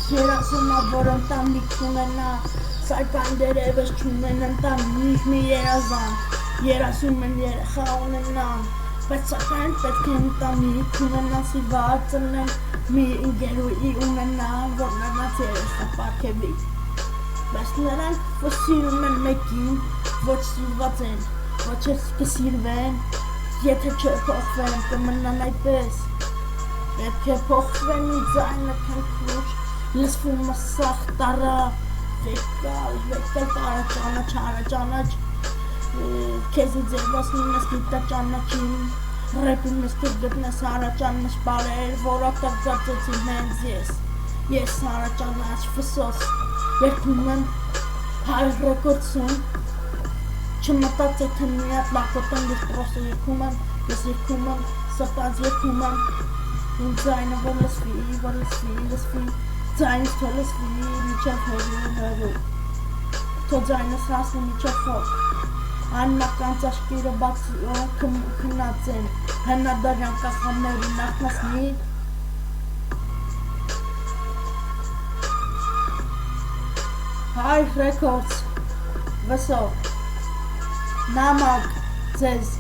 Երազումա, որ ընտանիք ունենա, սակայն դերևս չունեն ընտանիք մի երազան, երազում են երեխա ունենան, բայց սակայն պետք է ընտանիք ունենան, սիրված ծնեն, մի ընկերուհի ունենան, որ նրանց երեխա պարգևի, բայց նրանք, որ սիրում են մեկին, ոչ սիրված են, ոչ էլ կսիրվեն, եթե չփոխվեն, կմնան այդպես, պետք է փոխվեն ու ձայնը քնքուշ, լսվում սախ տարա, վեկալ տարա ճանաչ, քեզի ձևացնում ես գիտա ճանաչին, ռեպին ես կգտնես հարաճանաչ բարեր, որովհետև ծածեցին հենց ես հարաճանաչ վսոս, երբում եմ հայ ռեկորդսում, չմտածեք թե միատ լակոտեմ, ես պրոստը երգում եմ, սրտած երգում եմ, իմ ձայնը որ լսվի, ձայնս թո լսվի, միջև հերու, թո ձայնս հասնի միջև հող, այն մարդկանց աշկիրը քնած են, հնադարյան կախանների նախնասնի, Հայ ռեկորդս, վսով, նամակ ձեզ